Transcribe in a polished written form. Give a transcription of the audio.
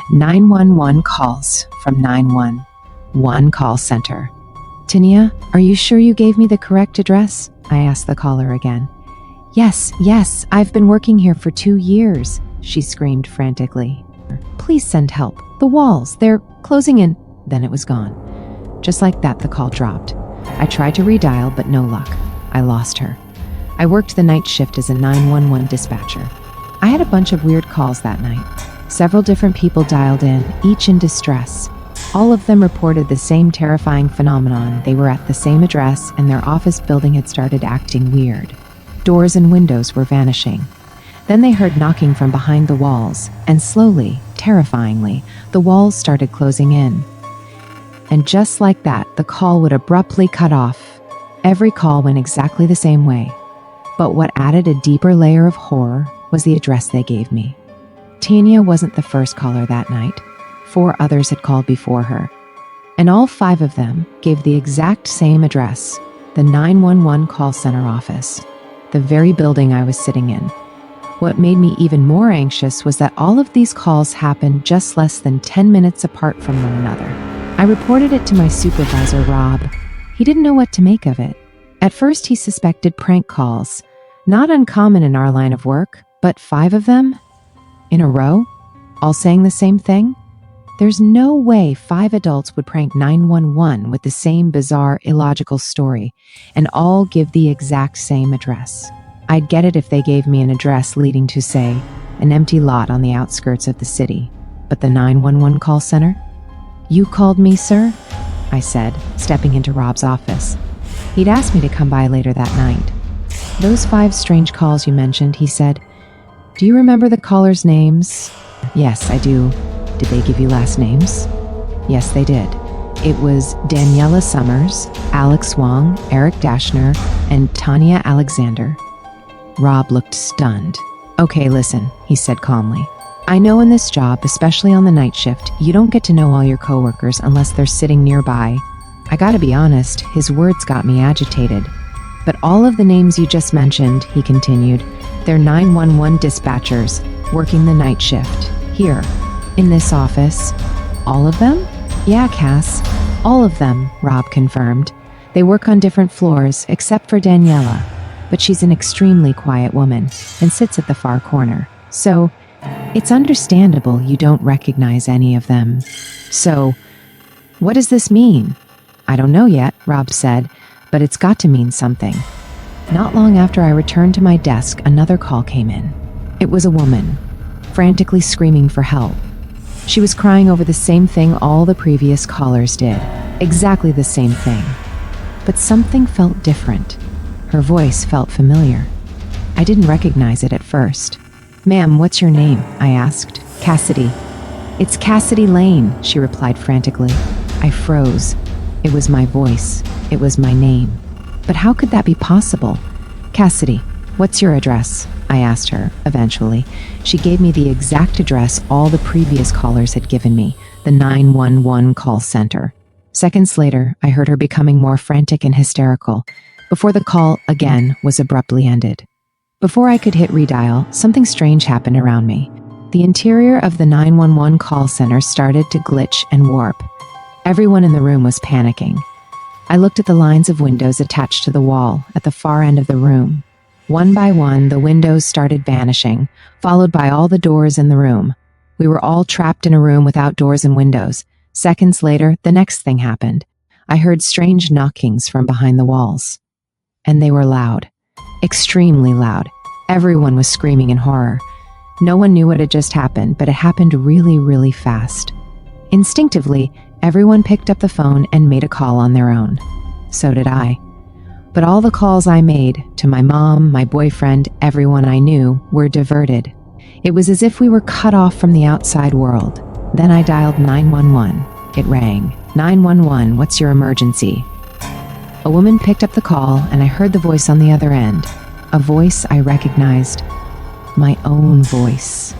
911 calls from 911 call center. Tania, are you sure you gave me the correct address? I asked the caller again. Yes, I've been working here for 2 years, she screamed frantically. Please send help. The walls, they're closing in. Then it was gone. Just like that, the call dropped. I tried to redial, but no luck. I lost her. I worked the night shift as a 911 dispatcher. I had a bunch of weird calls that night. Several different people dialed in, each in distress. All of them reported the same terrifying phenomenon. They were at the same address, and their office building had started acting weird. Doors and windows were vanishing. Then they heard knocking from behind the walls, and slowly, terrifyingly, the walls started closing in. And just like that, the call would abruptly cut off. Every call went exactly the same way. But what added a deeper layer of horror was the address they gave me. Tania wasn't the first caller that night. 4 others had called before her. And all 5 of them gave the exact same address, the 911 call center office, the very building I was sitting in. What made me even more anxious was that all of these calls happened just less than 10 minutes apart from one another. I reported it to my supervisor, Rob. He didn't know what to make of it. At first, he suspected prank calls. Not uncommon in our line of work, but 5 of them? In a row? All saying the same thing? There's no way 5 adults would prank 911 with the same bizarre, illogical story, and all give the exact same address. I'd get it if they gave me an address leading to, say, an empty lot on the outskirts of the city. But the 911 call center? You called me, sir? I said, stepping into Rob's office. He'd asked me to come by later that night. Those 5 strange calls you mentioned, he said. Do you remember the callers' names? Yes, I do. Did they give you last names? Yes, they did. It was Daniela Summers, Alex Wong, Eric Dashner, and Tanya Alexander. Rob looked stunned. Okay, listen, he said calmly. I know in this job, especially on the night shift, you don't get to know all your coworkers unless they're sitting nearby. I gotta be honest, his words got me agitated. But all of the names you just mentioned, he continued, they're 911 dispatchers working the night shift. Here, in this office. All of them? Yeah, Cass. All of them, Rob confirmed. They work on different floors, except for Daniela. But she's an extremely quiet woman and sits at the far corner. So, it's understandable you don't recognize any of them. So, what does this mean? I don't know yet, Rob said, but it's got to mean something. Not long after I returned to my desk, another call came in. It was a woman, frantically screaming for help. She was crying over the same thing all the previous callers did. Exactly the same thing. But something felt different. Her voice felt familiar. I didn't recognize it at first. Ma'am, what's your name? I asked. Cassidy. It's Cassidy Lane, she replied frantically. I froze. It was my voice. It was my name. But how could that be possible? Cassidy, what's your address? I asked her, eventually. She gave me the exact address all the previous callers had given me, the 911 call center. Seconds later, I heard her becoming more frantic and hysterical, before the call, again, was abruptly ended. Before I could hit redial, something strange happened around me. The interior of the 911 call center started to glitch and warp. Everyone in the room was panicking. I looked at the lines of windows attached to the wall at the far end of the room. One by one, the windows started vanishing, followed by all the doors in the room. We were all trapped in a room without doors and windows. Seconds later, the next thing happened. I heard strange knockings from behind the walls. And they were loud. Extremely loud. Everyone was screaming in horror. No one knew what had just happened, but it happened really, really fast. Instinctively, everyone picked up the phone and made a call on their own. So did I. But all the calls I made, to my mom, my boyfriend, everyone I knew, were diverted. It was as if we were cut off from the outside world. Then I dialed 911. It rang. 911, what's your emergency? A woman picked up the call, and I heard the voice on the other end. A voice I recognized. My own voice.